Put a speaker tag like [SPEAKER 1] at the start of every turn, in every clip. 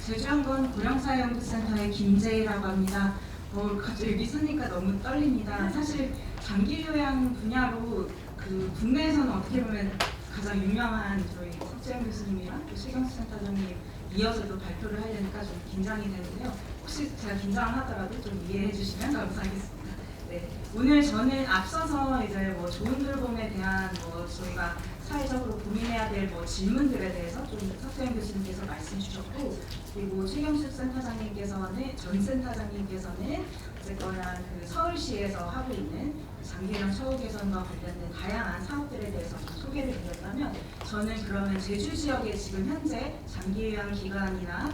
[SPEAKER 1] 제주한건 고령사회연구센터의 김재희라고 합니다. 갑자기 여기 서니까 너무 떨립니다. 사실 장기요양 분야로 국내에서는 어떻게 보면 가장 유명한 저희 석재현 교수님이랑 또 최경수 센터장님 이어서도 발표를 하려니까 좀 긴장이 되는데요. 혹시 제가 긴장을 하더라도 좀 이해해 주시면 감사하겠습니다. 네, 오늘 저는 앞서서 이제 좋은 돌봄에 대한 저희가 사회적으로 고민해야 될 질문들에 대해서 좀 석재현 교수님께서 말씀 주셨고, 그리고 최경수 센터장님께서는 어쨌거나 서울시에서 하고 있는 장기요양 처우 개선과 관련된 다양한 사업들에 대해서 좀 소개를 드렸다면, 저는 그러면 제주 지역의 지금 현재 장기요양 기관이나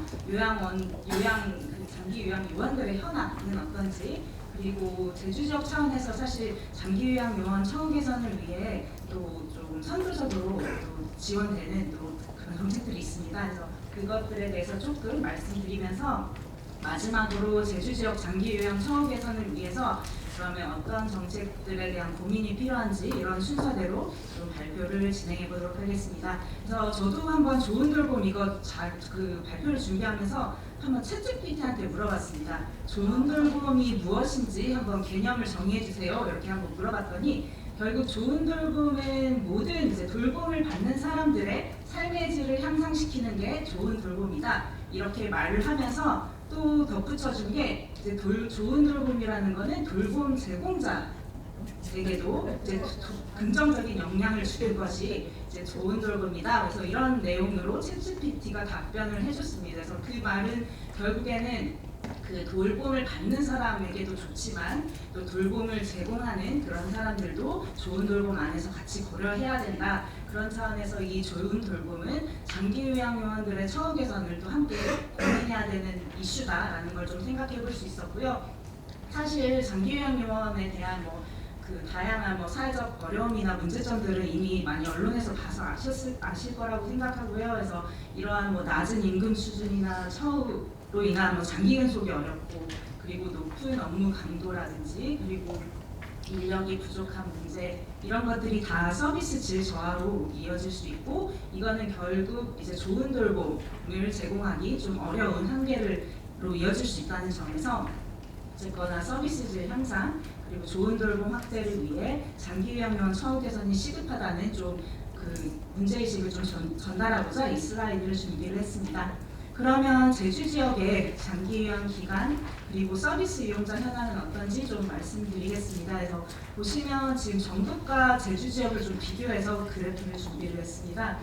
[SPEAKER 1] 장기요양 요원들의 현황은 어떤지, 그리고 제주 지역 차원에서 사실 장기요양 요원 처우 개선을 위해 또 좀 선도적으로 또 지원되는 또 그런 정책들이 있습니다. 그래서 그것들에 대해서 조금 말씀드리면서, 마지막으로 제주 지역 장기요양 처우 개선을 위해서 그러면 어떤 정책들에 대한 고민이 필요한지 이런 순서대로 좀 발표를 진행해 보도록 하겠습니다. 그래서 저도 한번 좋은 돌봄 이거 발표를 준비하면서 한번 챗GPT한테 물어봤습니다. 좋은 돌봄이 무엇인지 한번 개념을 정의해 주세요. 이렇게 한번 물어봤더니, 결국 좋은 돌봄은 모든 돌봄을 받는 사람들의 삶의 질을 향상시키는 게 좋은 돌봄이다. 이렇게 말을 하면서 또 덧붙여준 게, 좋은 돌봄이라는 거는 돌봄 제공자에게도 긍정적인 영향을 주는 것이 좋은 돌봄이다. 그래서 이런 내용으로 챗GPT가 답변을 해줬습니다. 그래서 그 말은 결국에는 돌봄을 받는 사람에게도 좋지만 또 돌봄을 제공하는 그런 사람들도 좋은 돌봄 안에서 같이 고려해야 된다. 그런 차원에서 이 좋은 돌봄은 장기요양 요원들의 처우 개선을 또 함께 고민해야 되는 이슈다라는 걸 좀 생각해 볼 수 있었고요. 사실 장기요양 요원에 대한 다양한 사회적 어려움이나 문제점들은 이미 많이 언론에서 봐서 아실 거라고 생각하고요. 그래서 이러한 낮은 임금 수준이나 처우로 인한 장기 근속이 어렵고, 그리고 높은 업무 강도라든지, 그리고 인력이 부족한 문제, 이런 것들이 다 서비스 질 저하로 이어질 수 있고, 이거는 결국 좋은 돌봄을 제공하기 좀 어려운 한계로 이어질 수 있다는 점에서, 어쨌거나 서비스 질 향상 그리고 좋은 돌봄 확대를 위해 장기요양 요원 처우 개선이 시급하다는 문제의식을 좀 전달하고자 이 슬라이드를 준비를 했습니다. 그러면 제주 지역의 장기요양 기관 그리고 서비스 이용자 현황은 어떤지 좀 말씀드리겠습니다. 그래서 보시면 지금 전국과 제주 지역을 좀 비교해서 그래프를 준비를 했습니다.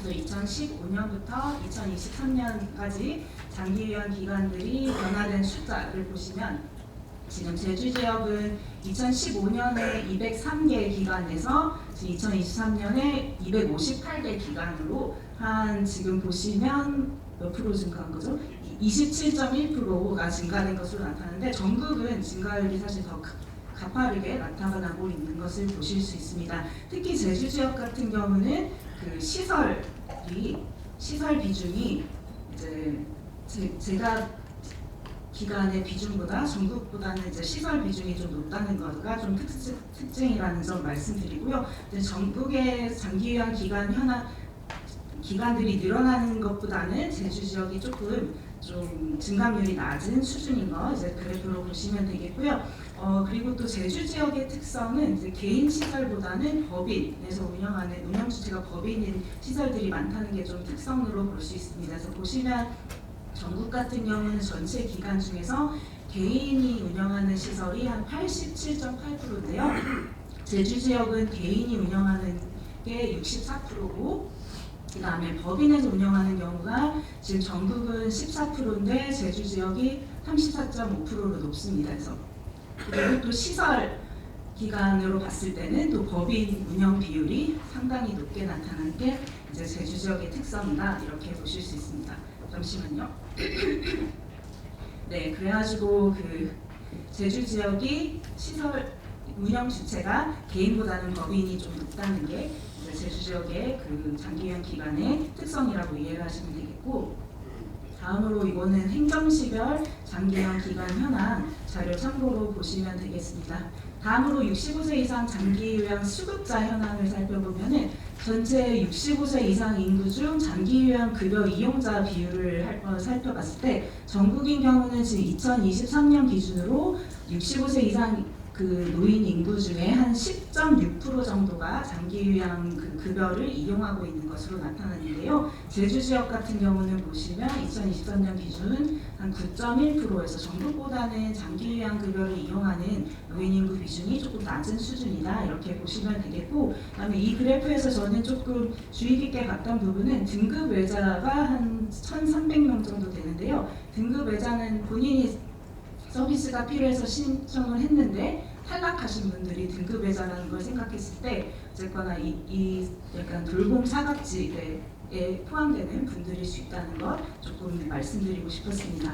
[SPEAKER 1] 그래서 2015년부터 2023년까지 장기요양 기관들이 변화된 숫자를 보시면, 지금 제주 지역은 2015년에 203개 기관에서 2023년에 258개 기관으로 지금 보시면 몇 프로 증가한 거죠? 27.1%가 증가된 것으로 나타나는데, 전국은 증가율이 사실 더 가파르게 나타나고 있는 것을 보실 수 있습니다. 특히 제주 지역 같은 경우는 시설 비중이 제가 기관의 비중보다 전국보다는 시설 비중이 좀 높다는 것가 좀 특징이라는 점 말씀드리고요. 전국의 장기요양 기관들이 늘어나는 것보다는 제주 지역이 조금 좀 증가율이 낮은 수준인 거 그래프로 보시면 되겠고요. 그리고 또 제주 지역의 특성은 개인 시설보다는 법인에서 운영 주체가 법인인 시설들이 많다는 게 좀 특성으로 볼 수 있습니다. 그래서 보시면 전국 같은 경우는 전체 기관 중에서 개인이 운영하는 시설이 한 87.8%인데요. 제주 지역은 개인이 운영하는 게 64%고, 그 다음에 법인에서 운영하는 경우가 지금 전국은 14%인데 제주 지역이 34.5%로 높습니다. 그래서 그리고 또 시설 기관으로 봤을 때는 또 법인 운영 비율이 상당히 높게 나타나는 게 제주 지역의 특성이다, 이렇게 보실 수 있습니다. 잠시만요. 네, 그래가지고 제주 지역이 시설 운영 주체가 개인보다는 법인이 좀 높다는 게 제주 지역의 장기요양 기관의 특성이라고 이해를 하시면 되겠고, 다음으로 이거는 행정시별 장기요양 기관 현황 자료 참고로 보시면 되겠습니다. 다음으로 65세 이상 장기요양 수급자 현황을 살펴보면은 전체 65세 이상 인구 중 장기 요양 급여 이용자 비율을 살펴봤을 때 전국인 경우는 지금 2023년 기준으로 65세 이상 그 노인 인구 중에 한 10.6% 정도가 장기 요양 그 급여를 이용하고 있는 것으로 나타나는데요. 제주 지역 같은 경우는 보시면 2023년 기준 한 9.1%에서 전국보다는 장기 요양 급여를 이용하는 노인 인구 비중이 조금 낮은 수준이다 이렇게 보시면 되겠고, 그다음에 이 그래프에서 저는 조금 주의 깊게 봤던 부분은 등급 외자가 한 1,300명 정도 되는데요. 등급 외자는 본인이 서비스가 필요해서 신청을 했는데 탈락하신 분들이 등급 외자라는 걸 생각했을 때 어쨌거나 이 약간 돌봄 사각지대에 포함되는 분들일 수 있다는 것 조금 말씀드리고 싶었습니다.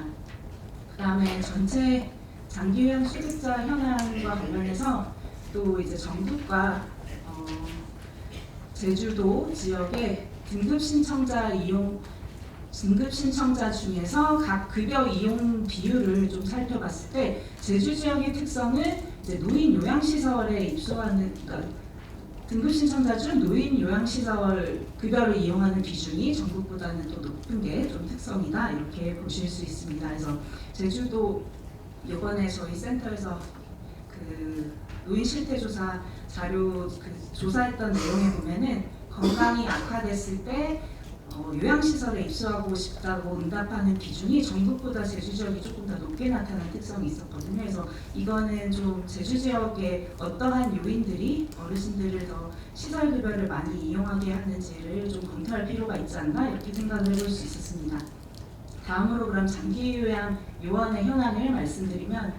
[SPEAKER 1] 그 다음에 전체 장기요양 수급자 현황과 관련해서 또 이제 전국과 제주도 지역의 등급 신청자 중에서 각 급여 이용 비율을 좀 살펴봤을 때 제주 지역의 특성은 이제 노인 요양시설에 입소하는, 그러니까 등급 신청자 중 노인 요양시설 급여를 이용하는 비중이 전국보다는 또 높은 게 좀 특성이다 이렇게 보실 수 있습니다. 그래서 제주도 이번에 저희 센터에서 그 노인 실태조사 자료 조사했던 내용에 보면은 건강이 악화됐을 때 요양시설에 입소하고 싶다고 응답하는 비중이 전국보다 제주 지역이 조금 더 높게 나타난 특성이 있었거든요. 그래서 이거는 좀 제주 지역의 어떠한 요인들이 어르신들을 더 시설급여를 많이 이용하게 하는지를 좀 검토할 필요가 있지 않나 이렇게 생각을 해볼 수 있었습니다. 다음으로 그럼 장기요양 요원의 현황을 말씀드리면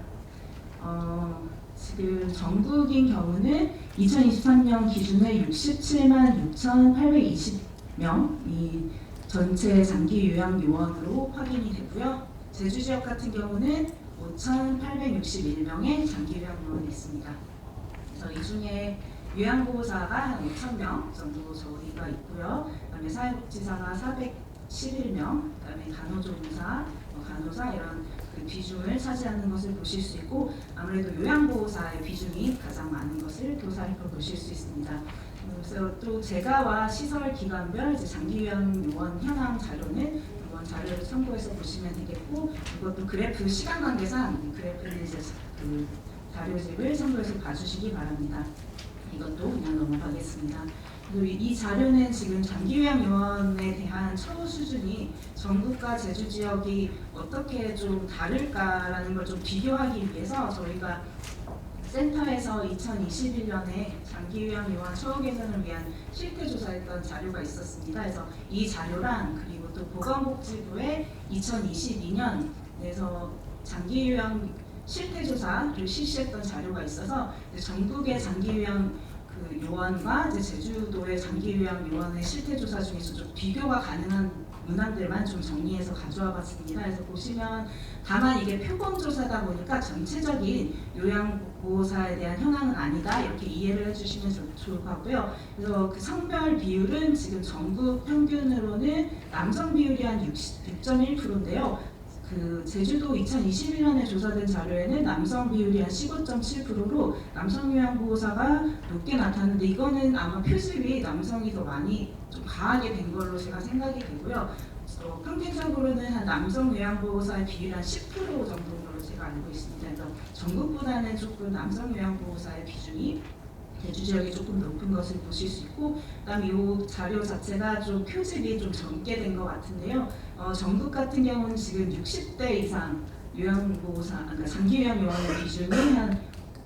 [SPEAKER 1] 지금 전국인 경우는 2023년 기준에 67만 6,820명이 전체 장기 요양 요원으로 확인이 되고요. 제주 지역 같은 경우는 5,861명의 장기 요양 요원이 있습니다. 그래서 이 중에 요양보호사가 한 5,000명 정도 저희가 있고요. 그다음에 사회복지사가 411명, 그다음에 간호조무사, 간호사 이런 그 비중을 차지하는 것을 보실 수 있고, 아무래도 요양보호사의 비중이 가장 많은 것을 또 살펴보실 수 있습니다. 그래서 또 제가와 시설 기관별 장기요양 요원 현황 자료는 이번 자료를 참고해서 보시면 되겠고, 이것도 그래프 시간 관계상 그래프는 이제 그 자료집을 참고해서 봐주시기 바랍니다. 이것도 그냥 넘어가겠습니다. 그리고 이 자료는 지금 장기요양 요원에 대한 처우 수준이 전국과 제주 지역이 어떻게 좀 다를까라는 걸 좀 비교하기 위해서 저희가 센터에서 2021년에 장기요양 요원 처우 개선을 위한 실태조사했던 자료가 있었습니다. 그래서 이 자료랑 그리고 또 보건복지부의 2022년에서 장기요양 실태조사를 실시했던 자료가 있어서 전국의 장기요양 그 요원과 이제 제주도의 장기요양 요원의 실태조사 중에서 좀 비교가 가능한 문항들만 좀 정리해서 가져와 봤습니다. 그래서 보시면 다만 이게 표본조사다 보니까 전체적인 요양보호사에 대한 현황은 아니다 이렇게 이해를 해주시면 좋을 것 같고요. 그래서 그 성별 비율은 지금 전국 평균으로는 남성 비율이 한 6.1%인데요. 그 제주도 2021년에 조사된 자료에는 남성 비율이 한 15.7%로 남성 요양보호사가 높게 나타났는데, 이거는 아마 표집이 남성이 더 많이 좀 과하게 된 걸로 제가 생각이 되고요. 평균적으로는 한 남성 요양보호사의 비율이 한 10% 정도인 걸로 제가 알고 있습니다. 그래서 전국보다는 조금 남성 요양보호사의 비중이 제주 지역이 조금 높은 것을 보실 수 있고, 그다음에 이 자료 자체가 좀 표집이 좀 젊게 된 것 같은데요. 전국 같은 경우는 지금 60대 이상 요양보호사, 그러니까 장기요양 요원의 비중이 한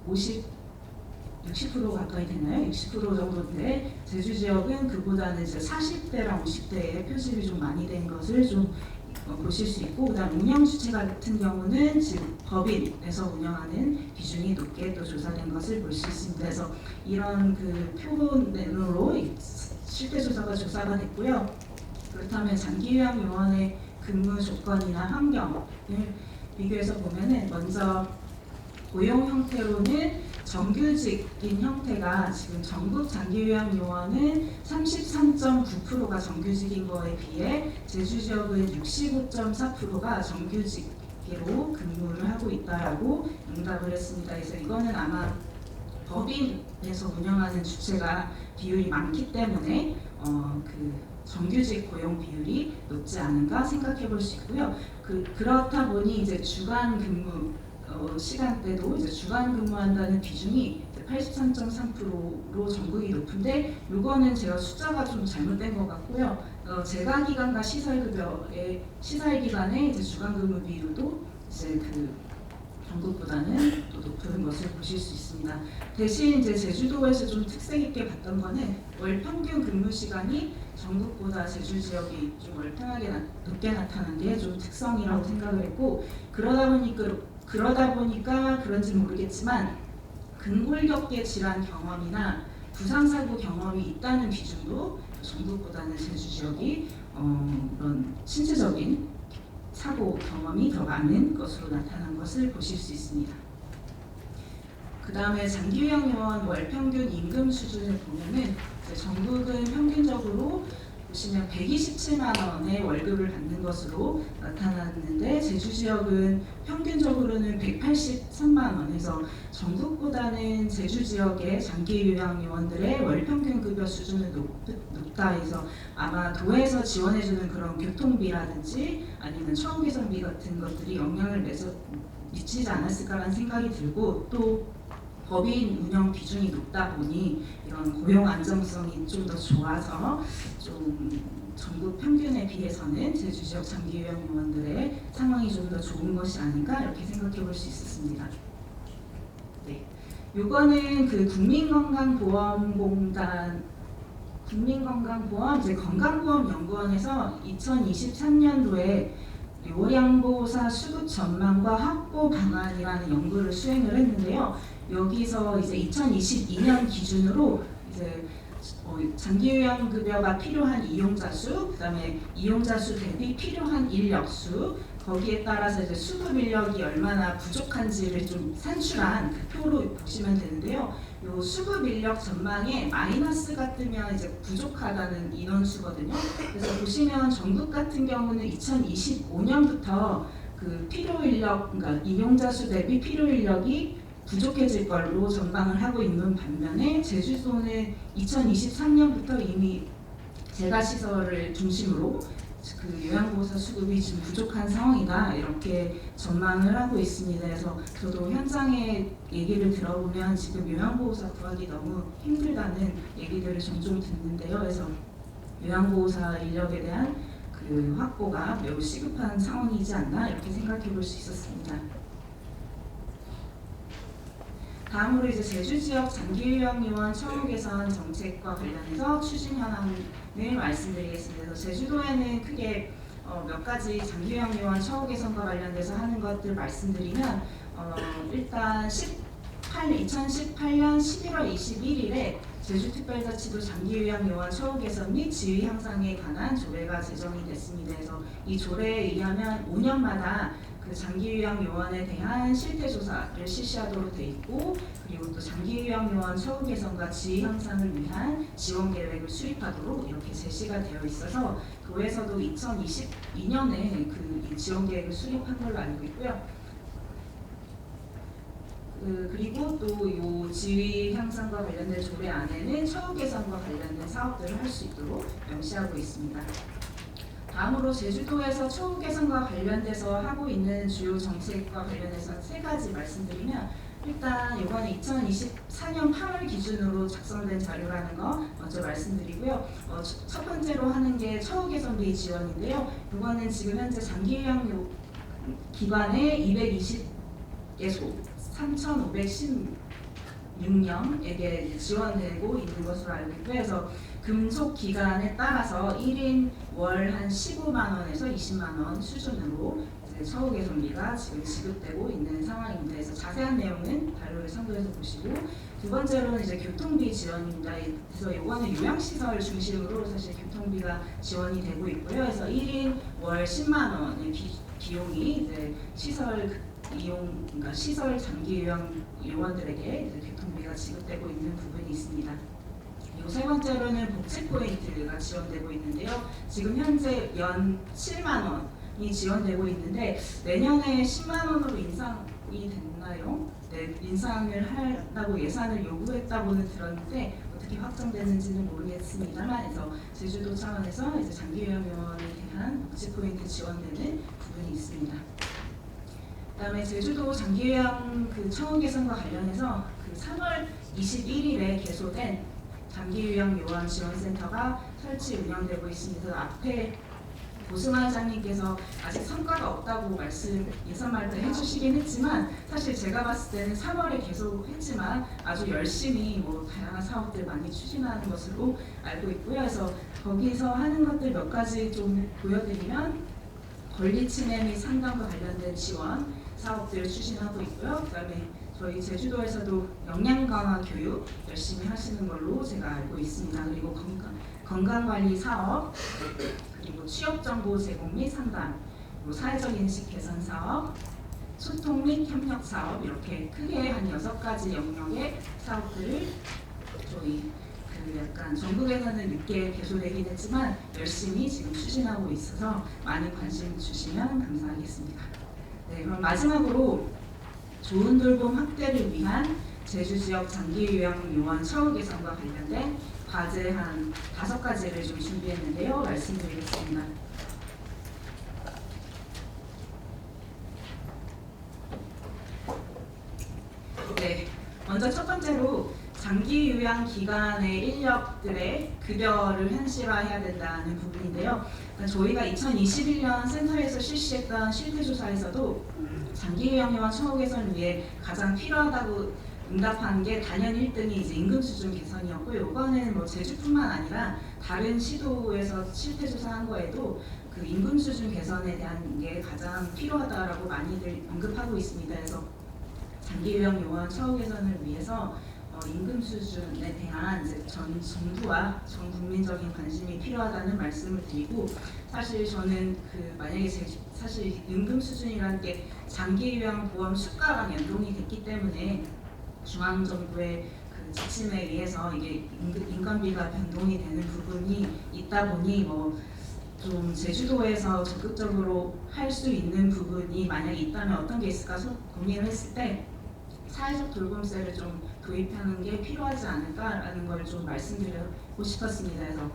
[SPEAKER 1] 60% 가까이 되나요? 60% 정도인데 제주 지역은 그보다는 이제 40대랑 50대의 표집이 좀 많이 된 것을 좀 보실 수 있고, 그다음 운영 주체 같은 경우는 지금 법인에서 운영하는 비중이 높게 또 조사된 것을 볼 수 있습니다. 그래서 이런 그 표본으로 실태 조사가 조사가 됐고요. 그렇다면 장기요양 요원의 근무 조건이나 환경을 비교해서 보면은 먼저 고용 형태로는 정규직인 형태가 지금 전국 장기요양 요원은 33.9%가 정규직인 거에 비해 제주 지역은 65.4%가 정규직으로 근무를 하고 있다라고 응답을 했습니다. 그래서 이거는 아마 법인에서 운영하는 주체가 비율이 많기 때문에 그 정규직 고용 비율이 높지 않은가 생각해 볼 수 있고요. 그렇다 보니 이제 주간 근무 시간대도 이제 주간 근무한다는 비중이 83.3%로 전국이 높은데 이거는 제가 숫자가 좀 잘못된 것 같고요. 재가기간과 시설급여의 시설기간의 이제 주간 근무 비율도 이제 그 전국보다는 또 높은 것을 보실 수 있습니다. 대신 이제 제주도에서 좀 특색 있게 봤던 거는 월 평균 근무 시간이 전국보다 제주 지역이 좀 월등하게 높게 나타난 게 좀 특성이라고 생각을 했고 그러다 보니까 그런지 모르겠지만 근골격계 질환 경험이나 부상사고 경험이 있다는 비중도 전국보다는 제주 지역이 그런 신체적인 사고 경험이 더 많은 것으로 나타난 것을 보실 수 있습니다. 그 다음에 장기요양 요원 월 평균 임금 수준을 보면은 전국은 평균적으로 보시면 127만 원의 월급을 받는 것으로 나타났는데 제주 지역은 평균적으로는 183만 원에서 전국보다는 제주 지역의 장기 요양 요원들의 월 평균 급여 수준은 높다 해서 아마 도에서 지원해주는 그런 교통비라든지 아니면 처우 개선비 같은 것들이 영향을 미치지 않았을까라는 생각이 들고 또 법인 운영 비중이 높다 보니 이런 고용 안정성이 좀 더 좋아서 좀 전국 평균에 비해서는 제주 지역 장기 요양 요원들의 상황이 좀 더 좋은 것이 아닌가 이렇게 생각해 볼 수 있었습니다. 네, 요거는 그 국민건강보험 이제 건강보험연구원에서 2023년도에 요양보호사 수급 전망과 확보 방안이라는 연구를 수행을 했는데요. 여기서 이제 2022년 기준으로 이제 장기요양급여가 필요한 이용자 수, 그다음에 이용자 수 대비 필요한 인력 수, 거기에 따라서 이제 수급 인력이 얼마나 부족한지를 좀 산출한 그 표로 보시면 되는데요. 요 수급 인력 전망에 마이너스가 뜨면 이제 부족하다는 인원수거든요. 그래서 보시면 전국 같은 경우는 2025년부터 그 필요 인력, 그러니까 이용자 수 대비 필요 인력이 부족해질 걸로 전망을 하고 있는 반면에 제주도는 2023년부터 이미 재가시설을 중심으로 그 요양보호사 수급이 지금 부족한 상황이다 이렇게 전망을 하고 있습니다. 그래서 저도 현장에 얘기를 들어보면 지금 요양보호사 구하기 너무 힘들다는 얘기들을 종종 듣는데요. 그래서 요양보호사 인력에 대한 그 확보가 매우 시급한 상황이지 않나 이렇게 생각해 볼 수 있었습니다. 다음으로 이제 제주 지역 장기요양요원 처우 개선 정책과 관련해서 추진 현황을 말씀드리겠습니다. 그래서 제주도에는 크게 몇 가지 장기요양요원 처우 개선과 관련돼서 하는 것들 말씀드리면 일단 2018년 11월 21일에 제주특별자치도 장기요양요원 처우 개선 및 지위 향상에 관한 조례가 제정이 됐습니다. 그래서 이 조례에 의하면 5년마다 그 장기요양 요원에 대한 실태조사를 실시하도록 돼 있고 그리고 또 장기요양 요원 처우 개선과 지위 향상을 위한 지원 계획을 수립하도록 이렇게 제시가 되어 있어서 도에서도 2022년에 그 지원 계획을 수립한 걸로 알고 있고요. 그리고 또 이 지위 향상과 관련된 조례 안에는 처우 개선과 관련된 사업들을 할 수 있도록 명시하고 있습니다. 다음으로 제주도에서 처우 개선과 관련돼서 하고 있는 주요 정책과 관련해서 세 가지 말씀드리면 일단 이번에 2024년 8월 기준으로 작성된 자료라는 거 먼저 말씀드리고요. 첫 번째로 하는 게 처우 개선비 지원인데요. 이거는 지금 현재 장기요양 기관에 220개소 3,516명에게 지원되고 있는 것으로 알고 있고요. 그래서 금속 기간에 따라서 1인 월 한 15만 원에서 20만 원 수준으로 처우 개선비가 지금 지급되고 있는 상황입니다. 그래서 자세한 내용은 자료를 참고해서 보시고 두 번째로는 이제 교통비 지원입니다. 그래서 이거는 요양시설 중심으로 사실 교통비가 지원이 되고 있고요. 그래서 1인 월 10만 원의 비용이 이제 시설 이용, 그러니까 시설 장기 요양 요원들에게 이제 교통비가 지급되고 있는 부분이 있습니다. 그리고 세 번째로는 복지 포인트가 지원되고 있는데요. 지금 현재 연 7만 원 원이 지원되고 있는데 내년에 10만 원으로 인상이 됐나요? 네, 인상을 하려고 예산을 요구했다고는 들었는데 어떻게 확정되는지는 모르겠습니다만, 그래서 제주도 차원에서 이제 장기요양요원에 대한 복지 포인트 지원되는 부분이 있습니다. 그다음에 제주도 장기요양 그 처우 개선과 관련해서 그 3월 21일에 개소된 장기요양 요원 지원센터가 설치 운영되고 있습니다. 앞에 고승환 장님께서 아직 성과가 없다고 예선 발표 해주시긴 했지만, 사실 제가 봤을 때는 3월에 계속했지만 아주 열심히 다양한 사업들 많이 추진하는 것으로 알고 있고요. 그래서 거기서 하는 것들 몇 가지 좀 보여드리면, 권리 침해 및 상담과 관련된 지원 사업들을 추진하고 있고요. 그다음에 저희 제주도에서도 역량 강화 교육 열심히 하시는 걸로 제가 알고 있습니다. 그리고 건강관리 사업, 그리고 취업 정보 제공 및 상담, 그리고 사회적 인식 개선 사업, 소통 및 협력 사업, 이렇게 크게 한 6가지 영역의 사업들을 저희 약간 전국에서는 늦게 개소되긴 했지만 열심히 지금 추진하고 있어서 많은 관심 주시면 감사하겠습니다. 네, 그럼 마지막으로 좋은 돌봄 확대를 위한 제주 지역 장기요양 요원 처우 개선과 관련된 과제 한 5가지를 좀 준비했는데요. 말씀드리겠습니다. 네, 먼저 첫 번째로 장기 요양 기간의 인력들의 급여를 현실화해야 된다는 부분인데요. 저희가 2021년 센터에서 실시했던 실태조사에서도 장기 요양 요원 처우 개선을 위해 가장 필요하다고 응답한 게 단연 1등이 이제 임금 수준 개선이었고, 이거는 제주뿐만 아니라 다른 시도에서 실태조사한 거에도 그 임금 수준 개선에 대한 게 가장 필요하다라고 많이들 언급하고 있습니다. 그래서 장기 요양 요원 처우 개선을 위해서 임금 수준에 대한 이제 전 정부와 전 국민적인 관심이 필요하다는 말씀을 드리고, 사실 저는 만약에 사실 임금 수준이라는 게 장기 요양 보험 수가랑 연동이 됐기 때문에 중앙 정부의 그 지침에 의해서 이게 인건비가 변동이 되는 부분이 있다 보니 좀 제주도에서 적극적으로 할 수 있는 부분이 만약에 있다면 어떤 게 있을까 고민을 했을 때 사회적 돌봄세를 좀 도입하는 게 필요하지 않을까라는 걸 좀 말씀드리고 싶었습니다. 그래서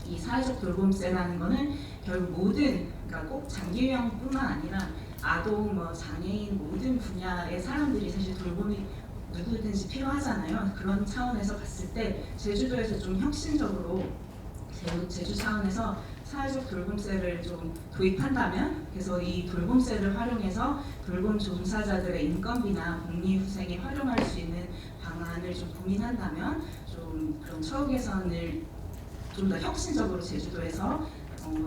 [SPEAKER 1] 이 사회적 돌봄세라는 거는 결국 그러니까 꼭 장기요양뿐만 아니라 아동, 장애인 모든 분야의 사람들이 사실 돌봄이 누구든지 필요하잖아요. 그런 차원에서 봤을 때 제주도에서 좀 혁신적으로 제주 차원에서 사회적 돌봄세를 좀 도입한다면, 그래서 이 돌봄세를 활용해서 돌봄 종사자들의 인건비나 복리후생에 활용할 수 있는 방안을 좀 고민한다면 좀 그런 처우 개선을 좀 더 혁신적으로 제주도에서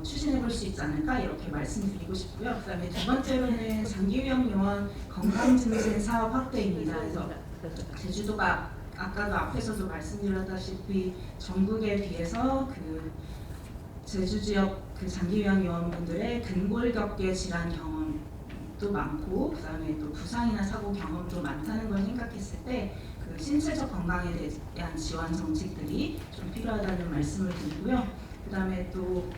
[SPEAKER 1] 추진해 볼 수 있지 않을까, 이렇게 말씀드리고 싶고요. 그다음에 두 번째로는 장기요양 요원 건강증진 사업 확대입니다. 그래서 제주도가 아까도 앞에서도 말씀드렸다시피 전국에 비해서 제주 지역 장기요양 요원분들의 근골격계 질환 경험도 많고, 그다음에 또 부상이나 사고 경험도 많다는 걸 생각했을 때 신체적 건강에 대한 지원 정책들이 좀 필요하다는 말씀을 드리고요. 그다음에 또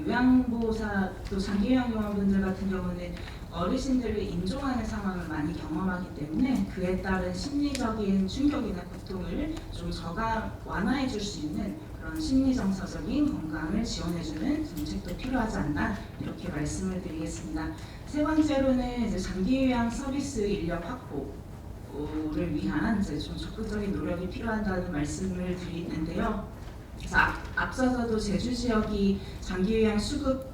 [SPEAKER 1] 요양보호사, 또 장기요양 요원분들 같은 경우는 어르신들을 인종하는 상황을 많이 경험하기 때문에 그에 따른 심리적인 충격이나 고통을 좀 완화해 줄 수 있는 그런 심리정서적인 건강을 지원해주는 정책도 필요하지 않나, 이렇게 말씀을 드리겠습니다. 세 번째로는 이제 장기요양 서비스 인력 확보를 위한 이제 좀 적극적인 노력이 필요하다는 말씀을 드리는데요. 그래서 앞서서도 제주 지역이 장기요양 수급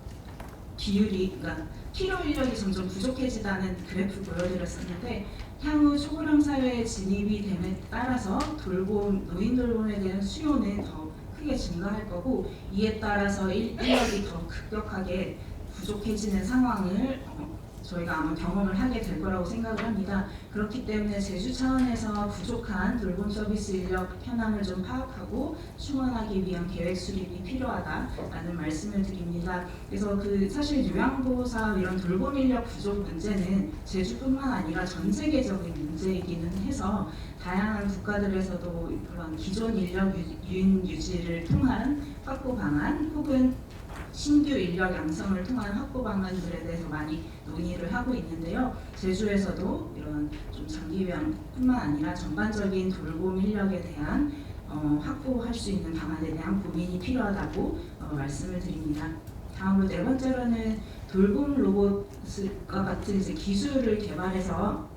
[SPEAKER 1] 비율이, 그러니까 필요 인력이 점점 부족해지다는 그래프 보여드렸었는데, 향후 초고령 사회에 진입이 됨에 따라서 노인 돌봄에 대한 수요는 더 크게 증가할 거고, 이에 따라서 인력이 더 급격하게 부족해지는 상황을 저희가 아마 경험을 하게 될 거라고 생각을 합니다. 그렇기 때문에 제주 차원에서 부족한 돌봄 서비스 인력 현황을 좀 파악하고 충원하기 위한 계획 수립이 필요하다라는 말씀을 드립니다. 그래서 사실 요양보호사 이런 돌봄 인력 부족 문제는 제주뿐만 아니라 전 세계적인 문제이기는 해서 다양한 국가들에서도 그런 기존 인력 유지를 통한 확보 방안 혹은 신규 인력 양성을 통한 확보 방안들에 대해서 많이 논의를 하고 있는데요. 제주에서도 이런 좀 장기 요양뿐만 아니라 전반적인 돌봄 인력에 대한 확보할 수 있는 방안에 대한 고민이 필요하다고 말씀을 드립니다. 다음으로 네 번째로는 돌봄 로봇과 같은 이제 기술을 개발해서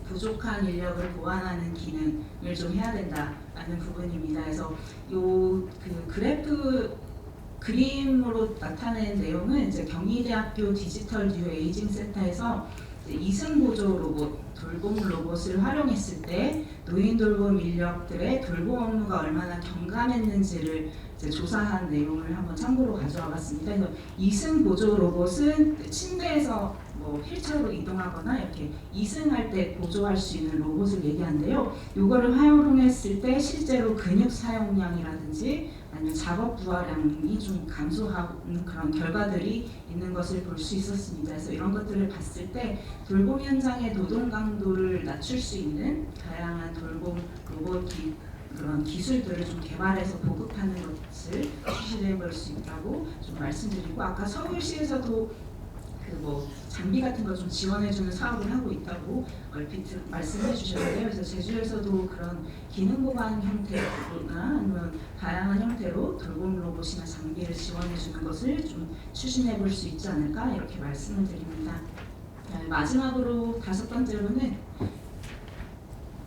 [SPEAKER 1] 부족한 인력을 보완하는 기능을 좀 해야 된다라는 부분입니다. 그래서 요 그 그래프 그림으로 나타낸 내용은 이제 경희대학교 디지털 뉴 에이징 센터에서 이승 보조 로봇, 돌봄 로봇을 활용했을 때 노인 돌봄 인력들의 돌봄 업무가 얼마나 경감했는지를 이제 조사한 내용을 한번 참고로 가져와 봤습니다. 그래서 이승 보조 로봇은 침대에서 뭐 휠체어로 이동하거나 이렇게 이승할 때 보조할 수 있는 로봇을 얘기하는데요. 이거를 활용했을 때 실제로 근육 사용량이라든지 아니면 작업 부하량이 좀 감소하는 그런 결과들이 있는 것을 볼 수 있었습니다. 그래서 이런 것들을 봤을 때 돌봄 현장의 노동 강도를 낮출 수 있는 다양한 돌봄 로봇 그런 기술들을 좀 개발해서 보급하는 것을 추진해 볼 수 있다고 좀 말씀드리고, 아까 서울시에서도 그 뭐 장비 같은 거 좀 지원해주는 사업을 하고 있다고 얼핏 말씀해 주셨는데요. 그래서 제주에서도 그런 기능 보관 형태나 아니면 다양한 형태로 돌봄 로봇이나 장비를 지원해주는 것을 좀 추진해 볼 수 있지 않을까 이렇게 말씀을 드립니다. 마지막으로 다섯 번째로는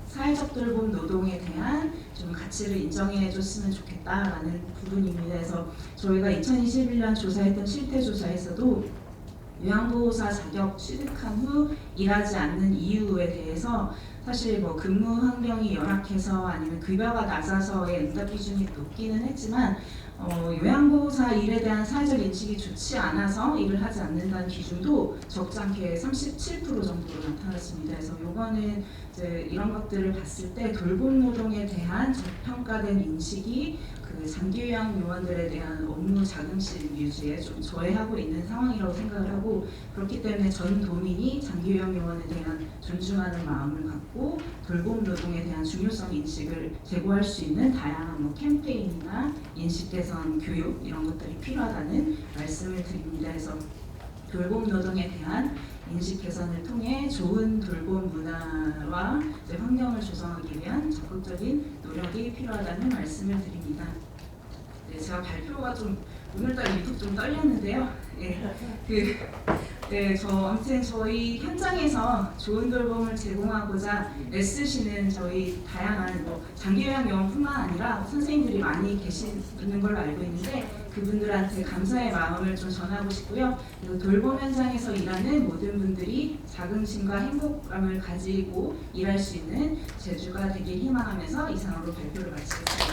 [SPEAKER 1] 사회적 돌봄 노동에 대한 좀 가치를 인정해 줬으면 좋겠다라는 부분입니다. 그래서 저희가 2021년 조사했던 실태조사에서도 요양보호사 자격 취득한 후 일하지 않는 이유에 대해서 사실 뭐 근무 환경이 열악해서 아니면 급여가 낮아서의 응답 기준이 높기는 했지만 요양보호사 일에 대한 사회적 인식이 좋지 않아서 일을 하지 않는다는 기준도 적지 않게 37% 정도로 나타났습니다. 그래서 요거는 이제 이런 것들을 봤을 때 돌봄 노동에 대한 저평가된 인식이 그 장기요양 요원들에 대한 업무 자긍심 유지에 좀 저해하고 있는 상황이라고 생각을 하고, 그렇기 때문에 전 도민이 장기요양 요원에 대한 존중하는 마음을 갖고 돌봄 노동에 대한 중요성 인식을 제고할 수 있는 다양한 뭐 캠페인이나 인식 개선 교육 이런 것들이 필요하다는 말씀을 드립니다. 그래서 돌봄 노동에 대한 인식 개선을 통해 좋은 돌봄 문화와 환경을 조성하기 위한 적극적인 노력이 필요하다는 말씀을 드립니다. 네, 제가 발표가 좀 오늘따라 유독 좀 떨렸는데요. 아무튼 저희 현장에서 좋은 돌봄을 제공하고자 애쓰시는 저희 다양한 장기요양 요원뿐만 아니라 선생님들이 많이 계시는 걸로 알고 있는데 그분들한테 감사의 마음을 좀 전하고 싶고요. 그리고 돌봄 현장에서 일하는 모든 분들이 자긍심과 행복감을 가지고 일할 수 있는 제주가 되길 희망하면서 이상으로 발표를 마치겠습니다.